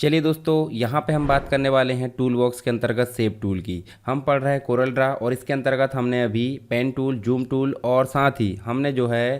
चलिए दोस्तों, यहाँ पे हम बात करने वाले हैं टूल बॉक्स के अंतर्गत शेप टूल की। हम पढ़ रहे हैं कोरल ड्रा और इसके अंतर्गत हमने अभी पेन टूल, जूम टूल और साथ ही हमने जो है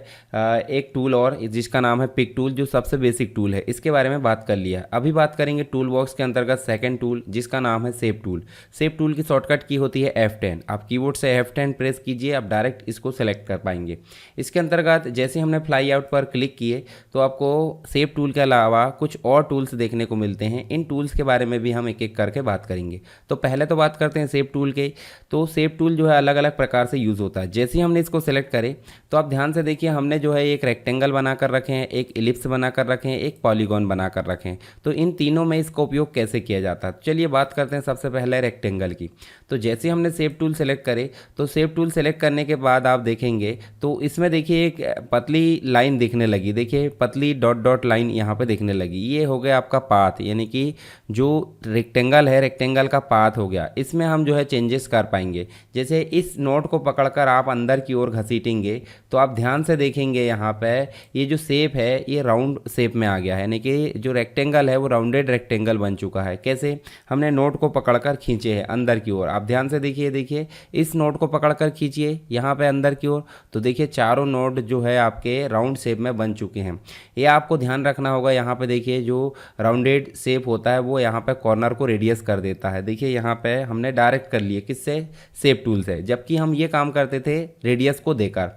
एक टूल और जिसका नाम है पिक टूल, जो सबसे बेसिक टूल है, इसके बारे में बात कर लिया। अभी बात करेंगे टूल बॉक्स के अंतर्गत सेकेंड टूल जिसका नाम है शेप टूल। शेप टूल की शॉर्टकट की होती है F10। आप कीबोर्ड से F10 प्रेस कीजिए, आप डायरेक्ट इसको सेलेक्ट कर पाएंगे। इसके अंतर्गत जैसे हमने फ्लाई आउट पर क्लिक किए तो आपको शेप टूल के अलावा कुछ और टूल्स देखने को मिलते हैं। इन टूल्स के बारे में भी हम एक एक करके बात करेंगे। तो पहले तो बात करते हैं शेप टूल के। तो शेप टूल जो है अलग अलग प्रकार से यूज़ होता है। जैसे ही हमने इसको सेलेक्ट करें तो आप ध्यान से देखिए, हमने जो है एक रेक्टेंगल बना कर रखे हैं, एक इलिप्स बना कर रखे हैं, एक पॉलीगॉन बना कर रखे हैं। तो इन तीनों में इसका उपयोग कैसे किया जाता है, चलिए बात करते हैं सबसे पहले रेक्टेंगल की। तो जैसे हमने शेप टूल सेलेक्ट करे तो शेप टूल सेलेक्ट करने के बाद आप देखेंगे तो इसमें देखिए एक पतली लाइन दिखने लगी। देखिए पतली डॉट डॉट लाइन यहाँ पे दिखने लगी। ये हो गया आपका पाथ, यानी कि जो रेक्टेंगल है, रेक्टेंगल का पाथ हो गया। इसमें हम जो है चेंजेस कर पाएंगे। जैसे इस नोट को पकड़कर आप अंदर की ओर घसीटेंगे तो आप ध्यान से देखेंगे यहाँ पे ये जो शेप है ये राउंड शेप में आ गया है, यानी कि जो रेक्टेंगल है वो राउंडेड रेक्टेंगल बन चुका है। कैसे? हमने नोट को पकड़कर खींचे हैं अंदर की ओर। आप ध्यान से देखिए, देखिए इस नोट को पकड़कर खींचिए यहाँ पे अंदर की ओर, तो देखिए चारों नोट जो है आपके राउंड शेप में बन चुके हैं। ये आपको ध्यान रखना होगा। यहाँ पे देखिए जो राउंडेड शेप होता है वो यहाँ पे कॉर्नर को रेडियस कर देता है। देखिए यहाँ पे हमने डायरेक्ट कर लिए, किससे? शेप टूल से, जबकि हम ये काम करते थे रेडियस को देकर।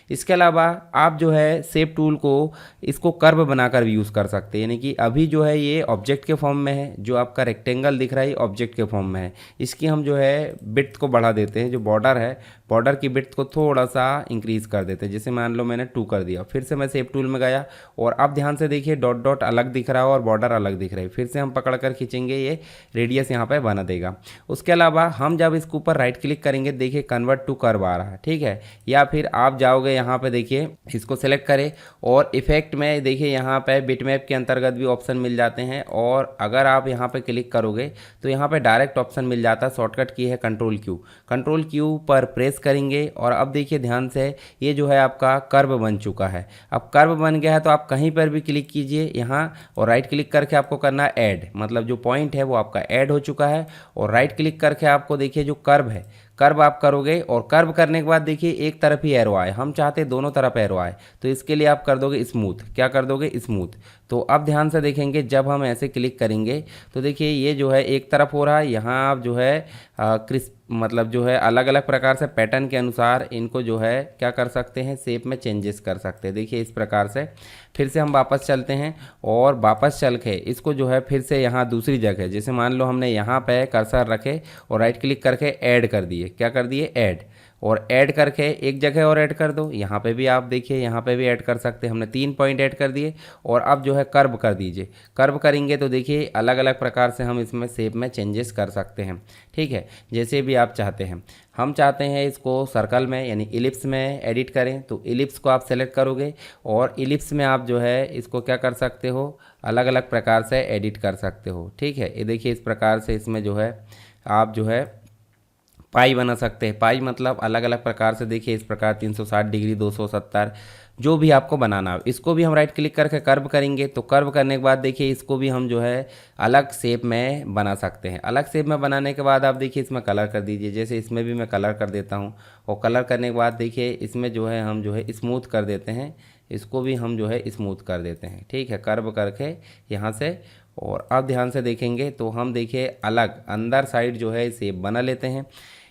इसके अलावा आप जो है शेप टूल को इसको कर्व बनाकर भी यूज़ कर सकते हैं, यानी कि अभी जो है ये ऑब्जेक्ट के फॉर्म में है, जो आपका रेक्टेंगल दिख रहा है ऑब्जेक्ट के फॉर्म में है। इसकी हम जो है विड्थ को बढ़ा देते हैं, जो बॉर्डर है बॉर्डर की विड्थ को थोड़ा सा इंक्रीज़ कर देते हैं। जैसे मान लो मैंने 2 कर दिया, फिर से मैं शेप टूल में गया और अब ध्यान से देखिए डॉट डॉट अलग दिख रहा है और बॉर्डर अलग दिख रहा है। फिर से हम पकड़ कर खींचेंगे, ये रेडियस यहाँ पर बना देगा। उसके अलावा हम जब इसके ऊपर राइट क्लिक करेंगे देखिए कन्वर्ट टू कर्व आ रहा है, ठीक है। या फिर आप जाओगे यहाँ पे देखिए इसको सेलेक्ट करें और इफेक्ट में देखिए यहाँ पे बिटमैप के अंतर्गत भी ऑप्शन मिल जाते हैं। और अगर आप यहाँ पे क्लिक करोगे तो यहाँ पे डायरेक्ट ऑप्शन मिल जाता है। शॉर्टकट की है कंट्रोल क्यू पर प्रेस करेंगे और अब देखिए ध्यान से ये जो है आपका कर्व बन चुका है। अब कर्व बन गया है तो आप कहीं पर भी क्लिक कीजिए यहाँ और राइट क्लिक करके आपको करना है ऐड, मतलब जो पॉइंट है वो आपका ऐड हो चुका है। और राइट क्लिक करके आपको देखिए जो कर्व है, कर्व आप करोगे और कर्व करने के बाद देखिए एक तरफ ही एरो आए, हम चाहते दोनों तरफ एरो आए, तो इसके लिए आप कर दोगे स्मूथ। क्या कर दोगे? स्मूथ। तो अब ध्यान से देखेंगे जब हम ऐसे क्लिक करेंगे तो देखिए ये जो है एक तरफ हो रहा है। यहाँ आप जो है क्रिस्प मतलब जो है अलग अलग प्रकार से पैटर्न के अनुसार इनको जो है क्या कर सकते हैं, शेप में चेंजेस कर सकते हैं। देखिए इस प्रकार से फिर से हम वापस चलते हैं और वापस चल के इसको जो है फिर से यहाँ दूसरी जगह, जैसे मान लो हमने यहाँ पे कर्सर रखे और राइट क्लिक करके ऐड कर दिए। क्या कर दिए? ऐड। और ऐड करके एक जगह और ऐड कर दो। यहाँ पे भी आप देखिए यहाँ पे भी ऐड कर सकते हैं। हमने 3 पॉइंट ऐड कर दिए और अब जो है कर्व कर दीजिए। कर्व करेंगे तो देखिए अलग अलग प्रकार से हम इसमें शेप में चेंजेस कर सकते हैं, ठीक है, जैसे भी आप चाहते हैं। हम चाहते हैं इसको सर्कल में यानी इलिप्स में एडिट करें तो इलिप्स को आप सेलेक्ट करोगे और इलिप्स में आप जो है इसको क्या कर सकते हो, अलग अलग प्रकार से एडिट कर सकते हो, ठीक है। ये देखिए इस प्रकार से इसमें जो है आप जो है पाई बना सकते हैं। पाई मतलब अलग अलग प्रकार से, देखिए इस प्रकार 360 डिग्री, 270, जो भी आपको बनाना हो। इसको भी हम राइट क्लिक करके कर्व करेंगे तो कर्व करने के बाद देखिए इसको भी हम जो है अलग शेप में बना सकते हैं। अलग शेप में बनाने के बाद आप देखिए इसमें कलर कर दीजिए। जैसे इसमें भी मैं कलर कर देता हूँ और कलर करने के बाद देखिए इसमें जो है हम जो है स्मूथ कर देते हैं। इसको भी हम जो है स्मूथ कर देते हैं, ठीक है, कर्व करके यहाँ से। और अब ध्यान से देखेंगे तो हम देखिए अलग अंदर साइड जो है शेप बना लेते हैं।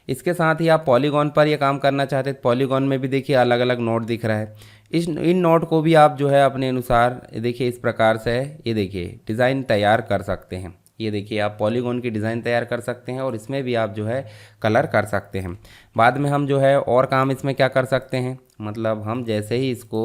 इसके साथ ही आप पॉलीगॉन पर ये काम करना चाहते हैं, पॉलीगॉन में भी देखिए अलग अलग नोट दिख रहा है। इन नोट को भी आप जो है अपने अनुसार देखिए इस प्रकार से ये देखिए डिज़ाइन तैयार कर सकते हैं। ये देखिए आप पॉलीगॉन की डिज़ाइन तैयार कर सकते हैं और इसमें भी आप जो है कलर कर सकते हैं। बाद में हम जो है और काम इसमें क्या कर सकते हैं, मतलब हम जैसे ही इसको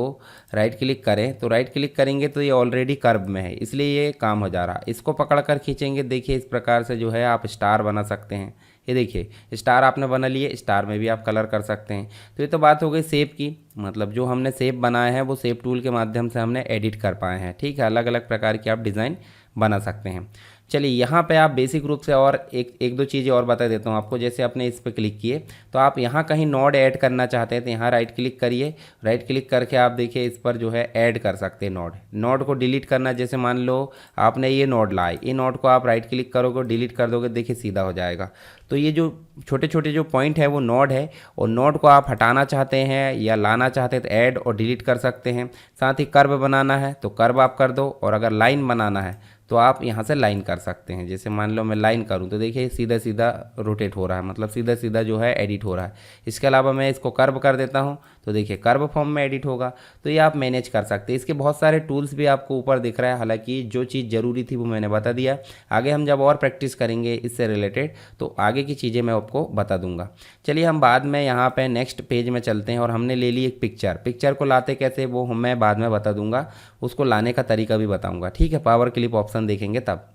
राइट क्लिक करें तो राइट क्लिक करेंगे तो ये ऑलरेडी कर्व में है, इसलिए ये काम हो जा रहा। इसको पकड़ कर खींचेंगे, देखिए इस प्रकार से जो है आप स्टार बना सकते हैं। ये देखिए स्टार आपने बना लिए, स्टार में भी आप कलर कर सकते हैं। तो ये तो बात हो गई शेप की, मतलब जो हमने शेप बनाया है वो शेप टूल के माध्यम से हमने एडिट कर पाए हैं, ठीक है। अलग अलग प्रकार की आप डिज़ाइन बना सकते हैं। चलिए यहाँ पे आप बेसिक रूप से और एक दो चीज़ें और बता देता हूँ आपको। जैसे आपने इस पर क्लिक किए तो आप यहाँ कहीं नोड ऐड करना चाहते हैं तो यहाँ राइट क्लिक करिए। राइट क्लिक करके आप देखिए इस पर जो है ऐड कर सकते हैं नोड को डिलीट करना। जैसे मान लो आपने ये नोड लाए, ये नोड को आप राइट क्लिक करोगे डिलीट कर दोगे, देखिए सीधा हो जाएगा। तो ये जो छोटे छोटे जो पॉइंट है वो नोड है, और नोड को आप हटाना चाहते हैं या लाना चाहते हैं तो ऐड और डिलीट कर सकते हैं। साथ ही कर्व बनाना है तो कर्व आप कर दो, और अगर लाइन बनाना है तो आप यहाँ से लाइन कर सकते हैं। जैसे मान लो मैं लाइन करूँ तो देखिए सीधा सीधा रोटेट हो रहा है, मतलब सीधा सीधा जो है एडिट हो रहा है। इसके अलावा मैं इसको कर्व कर देता हूँ तो देखिए कर्व फॉर्म में एडिट होगा। तो ये आप मैनेज कर सकते हैं। इसके बहुत सारे टूल्स भी आपको ऊपर दिख रहा है, हालांकि जो चीज़ ज़रूरी थी वो मैंने बता दिया। आगे हम जब और प्रैक्टिस करेंगे इससे रिलेटेड तो आगे की चीज़ें मैं आपको बता दूंगा। चलिए हम बाद में यहाँ पे नेक्स्ट पेज में चलते हैं, और हमने ले ली एक पिक्चर को लाते कैसे वो मैं बाद में बता दूंगा, उसको लाने का तरीका भी बताऊंगा, ठीक है। पावर क्लिप ऑप्शन देखेंगे तब।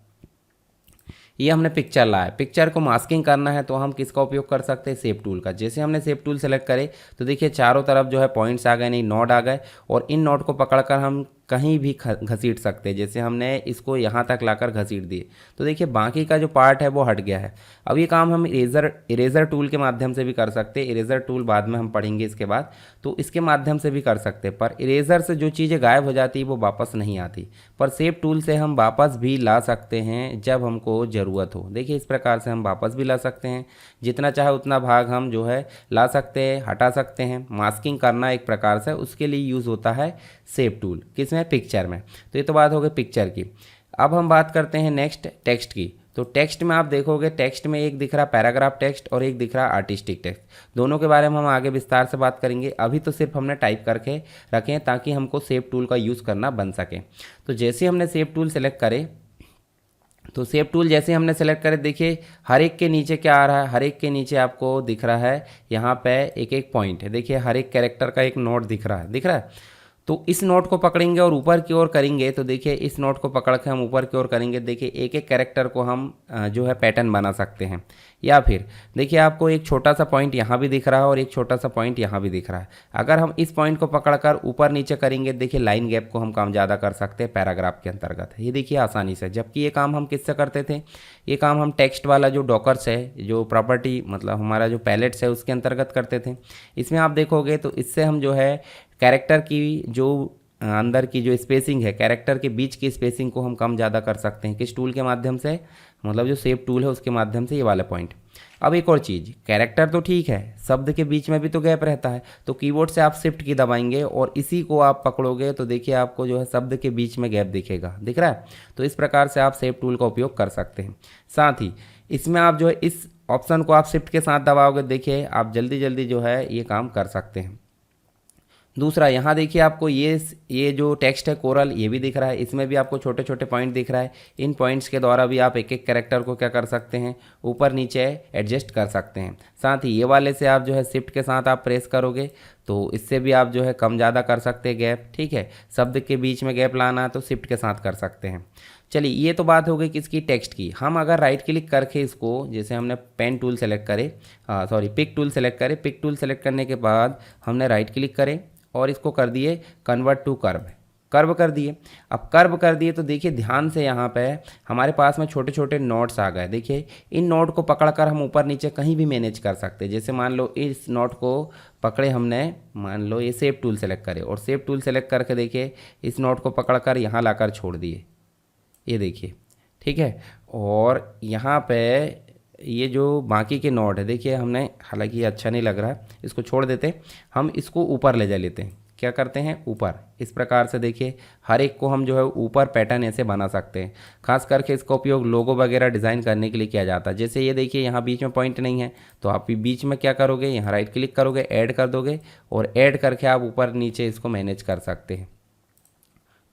ये हमने पिक्चर लाया, पिक्चर को मास्किंग करना है तो हम किसका उपयोग कर सकते हैं, शेप टूल का। जैसे हमने शेप टूल सेलेक्ट करे तो देखिए चारों तरफ जो है पॉइंट्स आ गए, नहीं नोड आ गए, और इन नोड को पकड़कर हम कहीं भी घसीट सकते हैं। जैसे हमने इसको यहाँ तक लाकर घसीट दिए तो देखिए बाकी का जो पार्ट है वो हट गया है। अब ये काम हम इरेजर टूल के माध्यम से भी कर सकते हैं। इरेजर टूल बाद में हम पढ़ेंगे इसके बाद, तो इसके माध्यम से भी कर सकते हैं। पर इरेजर से जो चीज़ें गायब हो जाती है वो वापस नहीं आती, पर शेप टूल से हम वापस भी ला सकते हैं जब हमको ज़रूरत हो। देखिए इस प्रकार से हम वापस भी ला सकते हैं, जितना चाहे उतना भाग हम जो है ला सकते हैं, हटा सकते हैं। मास्किंग करना एक प्रकार से उसके लिए यूज़ होता है शेप टूल, किसमें, पिक्चर में। तो ये तो बात हो गई पिक्चर की। अब हम बात करते हैं नेक्स्ट टेक्स्ट की। तो टेक्स्ट में आप देखोगे, टेक्स्ट में एक दिख रहा पैराग्राफ टेक्स्ट और एक दिख रहा आर्टिस्टिक टेक्स्ट। दोनों के बारे में हम आगे विस्तार से बात करेंगे। अभी तो सिर्फ हमने टाइप करके रखें ताकि हमको शेप टूल का यूज़ करना बन सके। तो जैसे हमने शेप टूल सेलेक्ट करे तो शेप टूल जैसे हमने सेलेक्ट करे, देखिए हर एक के नीचे क्या आ रहा है, हर एक के नीचे आपको दिख रहा है यहाँ पे एक एक पॉइंट है। देखिए हर एक कैरेक्टर का एक नोट दिख रहा है। तो इस नोट को पकड़ेंगे और ऊपर की ओर करेंगे तो देखिए इस नोट को पकड़ के हम ऊपर की ओर करेंगे, देखिए एक एक कैरेक्टर को हम जो है पैटर्न बना सकते हैं। या फिर देखिए आपको एक छोटा सा पॉइंट यहाँ भी दिख रहा है और एक छोटा सा पॉइंट यहाँ भी दिख रहा है। अगर हम इस पॉइंट को पकड़कर ऊपर नीचे करेंगे, देखिए लाइन गैप को हम काम ज़्यादा कर सकते हैं पैराग्राफ के अंतर्गत। ये देखिए आसानी से, जबकि ये काम हम किससे करते थे, ये काम हम टेक्स्ट वाला जो डॉकर्स है, जो प्रॉपर्टी मतलब हमारा जो पैलेट्स है उसके अंतर्गत करते थे। इसमें आप देखोगे तो इससे हम जो है कैरेक्टर की जो अंदर की जो स्पेसिंग है, कैरेक्टर के बीच की स्पेसिंग को हम कम ज़्यादा कर सकते हैं। किस टूल के माध्यम से, मतलब जो शेप टूल है उसके माध्यम से, ये वाला पॉइंट। अब एक और चीज़, कैरेक्टर तो ठीक है, शब्द के बीच में भी तो गैप रहता है। तो कीबोर्ड से आप शिफ्ट की दबाएंगे और इसी को आप पकड़ोगे तो देखिए आपको जो है शब्द के बीच में गैप दिखेगा, दिख रहा है। तो इस प्रकार से आप शेप टूल का उपयोग कर सकते हैं। साथ ही इसमें आप जो है इस ऑप्शन को आप शिफ्ट के साथ दबाओगे, देखिए आप जल्दी जल्दी जो है ये काम कर सकते हैं। दूसरा यहाँ देखिए आपको ये जो टेक्स्ट है कोरल, ये भी दिख रहा है। इसमें भी आपको छोटे छोटे पॉइंट दिख रहा है। इन पॉइंट्स के द्वारा भी आप एक एक कैरेक्टर को क्या कर सकते हैं, ऊपर नीचे एडजस्ट कर सकते हैं। साथ ही ये वाले से आप जो है शिफ्ट के साथ आप प्रेस करोगे तो इससे भी आप जो है कम ज़्यादा कर सकते हैं गैप, ठीक है। शब्द के बीच में गैप लाना है तो शिफ्ट के साथ कर सकते हैं। चलिए ये तो बात हो गई किसकी, टेक्स्ट की। हम अगर राइट क्लिक करके इसको, जैसे हमने पेन टूल सेलेक्ट करे, पिक टूल सेलेक्ट करे, पिक टूल सेलेक्ट करने के बाद हमने राइट क्लिक करे और इसको कर दिए कन्वर्ट टू कर्व कर दिए। अब कर्व कर दिए तो देखिए ध्यान से यहाँ पे हमारे पास में छोटे छोटे नोट्स आ गए। देखिए इन नोट को पकड़कर हम ऊपर नीचे कहीं भी मैनेज कर सकते हैं। जैसे मान लो इस नोट को पकड़े हमने, मान लो ये शेप टूल सेलेक्ट करे और शेप टूल सेलेक्ट करके देखिए इस नोट को पकड़कर यहाँ लाकर छोड़ दिए, ये देखिए, ठीक है। और यहाँ पे ये जो बाकी के नोट है, देखिए हमने, हालांकि ये अच्छा नहीं लग रहा है, इसको छोड़ देते, हम इसको ऊपर ले जा लेते हैं। क्या करते हैं, ऊपर। इस प्रकार से देखिए हर एक को हम जो है ऊपर पैटर्न ऐसे बना सकते हैं। खास करके इसका उपयोग लोगो वगैरह डिज़ाइन करने के लिए किया जाता है। जैसे ये देखिए यहाँ बीच में पॉइंट नहीं है तो आप बीच में क्या करोगे, यहाँ राइट क्लिक करोगे, ऐड कर दोगे और ऐड करके आप ऊपर नीचे इसको मैनेज कर सकते हैं।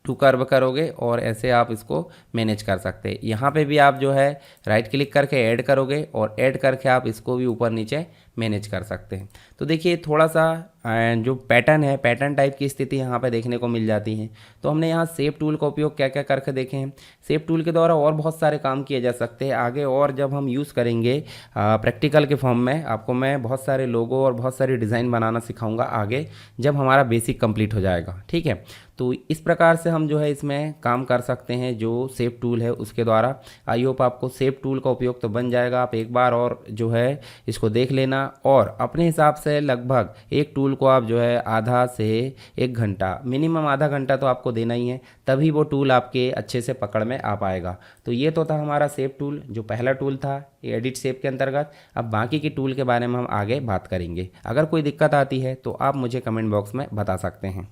टू कर्व करोगे और ऐसे आप इसको मैनेज कर सकते हैं। यहाँ पे भी आप जो है राइट क्लिक करके ऐड करोगे और ऐड करके आप इसको भी ऊपर नीचे मैनेज कर सकते हैं। तो देखिए थोड़ा सा जो पैटर्न है, पैटर्न टाइप की स्थिति यहाँ पे देखने को मिल जाती है। तो हमने यहाँ शेप टूल का उपयोग क्या क्या करके देखे हैं। शेप टूल के द्वारा और बहुत सारे काम किए जा सकते हैं आगे, और जब हम यूज़ करेंगे प्रैक्टिकल के फॉर्म में, आपको मैं बहुत सारे लोगो और बहुत सारी डिज़ाइन बनाना सिखाऊंगा आगे, जब हमारा बेसिक कंप्लीट हो जाएगा। ठीक है, तो इस प्रकार से हम जो है इसमें काम कर सकते हैं जो शेप टूल है उसके द्वारा। आई होप आपको शेप टूल का उपयोग तो बन जाएगा। आप एक बार और जो है इसको देख लेना, और अपने हिसाब से लगभग एक टूल को आप जो है आधा से 1 घंटा, मिनिमम आधा घंटा तो आपको देना ही है, तभी वो टूल आपके अच्छे से पकड़ में आ पाएगा। तो ये तो था हमारा शेप टूल, जो पहला टूल था एडिट शेप के अंतर्गत। अब बाकी की टूल के बारे में हम आगे बात करेंगे। अगर कोई दिक्कत आती है तो आप मुझे कमेंट बॉक्स में बता सकते हैं।